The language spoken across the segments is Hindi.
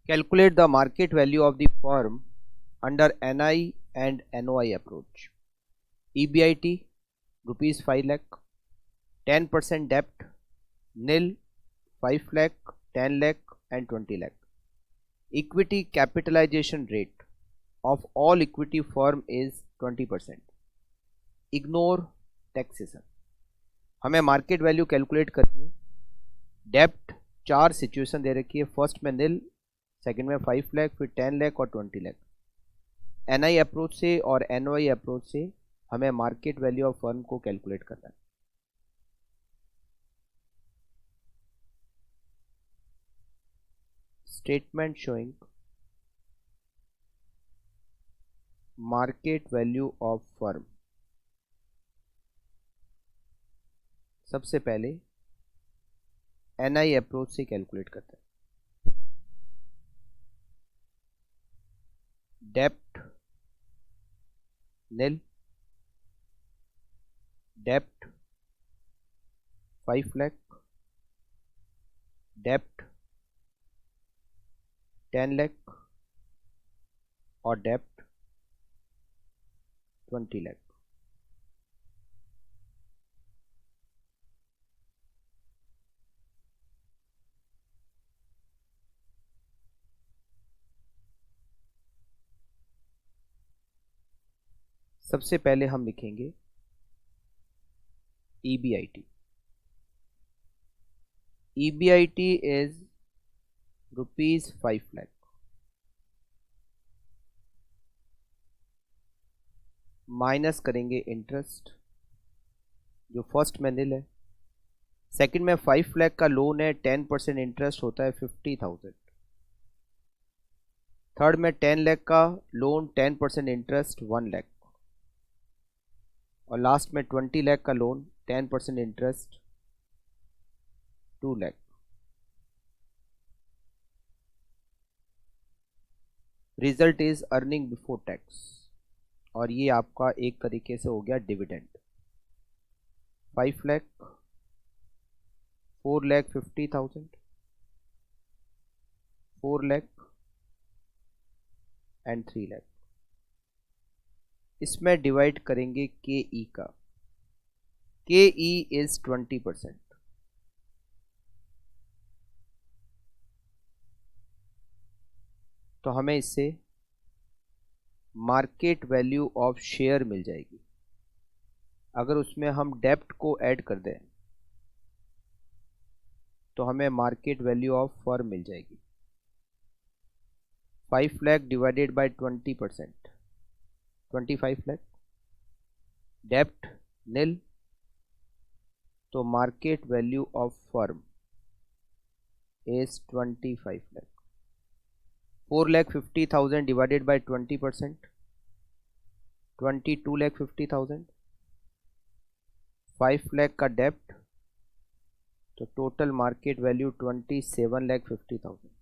Calculate the market value of the firm under NI and NOI approach. EBIT rupees 5 lakh, 10% debt, nil, 5 lakh, 10 lakh and 20 lakh. Equity capitalization rate of all equity firm is 20%. Ignore taxation. हमें मार्केट वैल्यू कैलकुलेट करनी है. डेप्ट 4 सिचुएशन दे रखी है. फर्स्ट में निल, सेकंड में 5 लाख, फिर 10 लाख और 20 लाख. एनआई अप्रोच से और एनओआई अप्रोच से हमें मार्केट वैल्यू ऑफ फर्म को कैलकुलेट करना है. Statement showing market value of firm. सबसे पहले एनआई अप्रोच से कैलकुलेट करते हैं. डेप्ट निल, डेप्ट 5 लाख, डेप्ट 10 लाख और डेप्ट 20 लाख. सबसे पहले हम लिखेंगे EBIT. EBIT is rupees 5 lakh. Minus करेंगे इंटरेस्ट जो फर्स्ट में निल है. सेकंड में 5 लाख का लोन है, 10% इंटरेस्ट होता है 50,000. थर्ड में 10 लाख का लोन, 10% इंटरेस्ट 1 लाख. और लास्ट में 20 लाख का loan, 10% interest 2 lakh. Result is earning before tax और ये आपका एक तरीके से हो गया डिविडेंड. 5 लाख, 4 लाख 50,000, 4 लाख एंड 3 लाख. इसमें डिवाइड करेंगे के ई का. के ई इज 20%. तो हमें इससे मार्केट वैल्यू ऑफ शेयर मिल जाएगी. अगर उसमें हम डेप्ट को ऐड कर दें तो हमें मार्केट वैल्यू ऑफ फर्म मिल जाएगी. 5 लाख डिवाइडेड बाय 20%, 25 लाख. डेप्ट निल, तो market value of firm is 25 lakh. 4 lakh 50,000 divided by 20%, 22 lakh 50,000. 5 lakh का डेप्ट, तो total market value 27 lakh 50,000.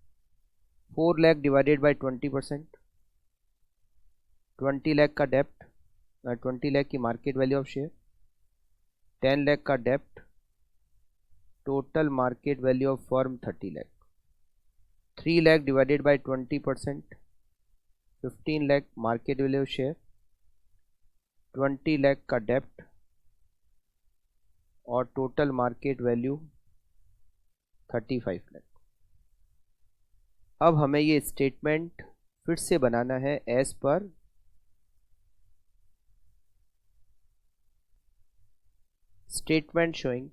4 lakh divided by 20%, 20 lakh का डेप्ट, 20 लाख की market value of share, 10 lakh का डेप्ट, total market value of firm 30 lakh. 3 lakh divided by 20%, 15 lakh market value of share, 20 lakh का डेप्ट और टोटल मार्केट वैल्यू 35 लाख. अब हमें ये स्टेटमेंट फिर से बनाना है as per statement showing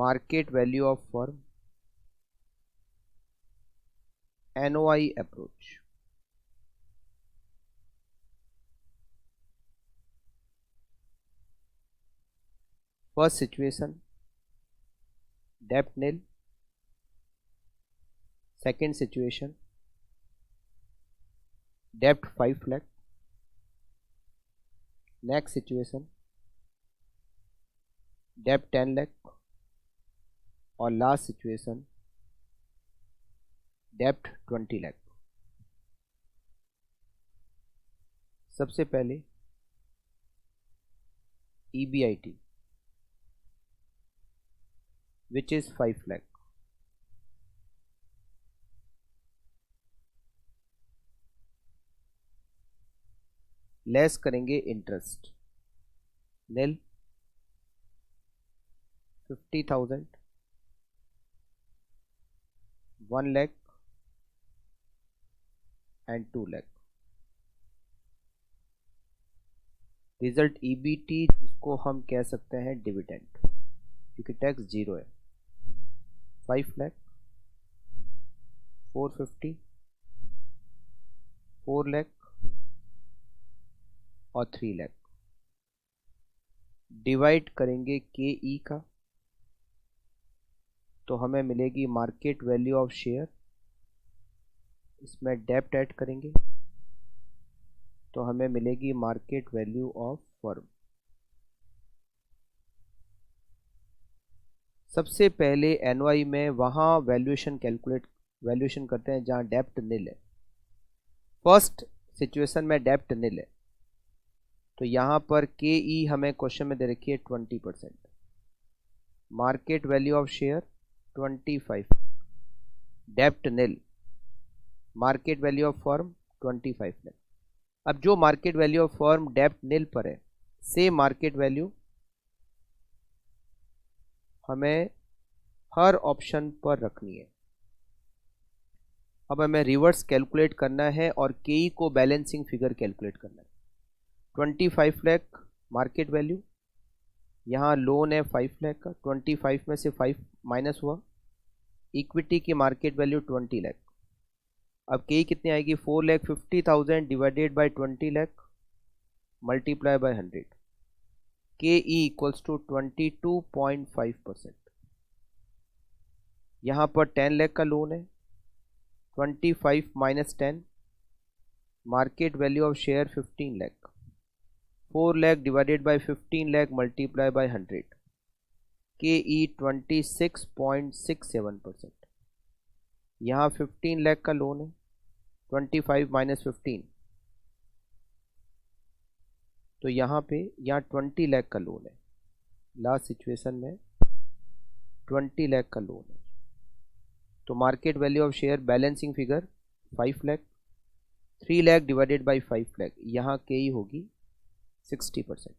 market value of firm NOI approach. First situation डेप्ट निल. सेकेंड सिचुएशन डेप्ट 5 लाख. नेक्स्ट सिचुएशन डेप्ट 10 लाख और लास्ट सिचुएशन डेप्ट 20 लाख. सबसे पहले EBIT which is 5 lakh. Less करेंगे interest, nil 50,000, 1 lakh and 2 lakh. Result EBT, जिसको हम कह सकते हैं डिविडेंड, क्योंकि टैक्स 0 है। 5 लाख, 450, 4 लाख और 3 लाख। डिवाइड करेंगे के ई का, तो हमें मिलेगी मार्केट वैल्यू ऑफ शेयर, इसमें डेप्ट ऐड करेंगे तो हमें मिलेगी मार्केट वैल्यू ऑफ फर्म। सबसे पहले एनवाई में वहां वैल्यूएशन करते हैं जहां डेप्ट नील है। फर्स्ट सिचुएशन में डेप्ट नील है, तो यहां पर के ई हमें क्वेश्चन में दे रखी है 20%, मार्केट वैल्यू ऑफ शेयर 25, डेप्ट nil, market value of firm 25 nil. अब जो मार्केट वैल्यू ऑफ फर्म डेप्ट नील पर है, सेम मार्केट वैल्यू हमें हर ऑप्शन पर रखनी है। अब हमें रिवर्स कैलकुलेट करना है और केई को बैलेंसिंग फिगर कैलकुलेट करना है। 25 लाख मार्केट वैल्यू, यहाँ लोन है 5 लाख का, 25 में से 5 माइनस हुआ, इक्विटी की मार्केट वैल्यू 20 लाख। अब केई कितनी आएगी, 4,50,000 divided by 20 lakh multiply by 100, के ई इक्वल्स टू 22.5%। यहाँ पर 10 लाख का लोन है, 25 minus 10, market value of share 15 lakh, 4 lakh divided by 15 lakh multiply by 100, के ई 26.67%। यहाँ 15 लाख का लोन है, 25 माइनस 15, तो यहाँ 20 लाख का लोन है। लास्ट सिचुएशन में 20 लाख का लोन है, तो market value of share balancing figure 5 lakh, 3 lakh divided by 5 lakh, यहाँ के ही होगी 60%।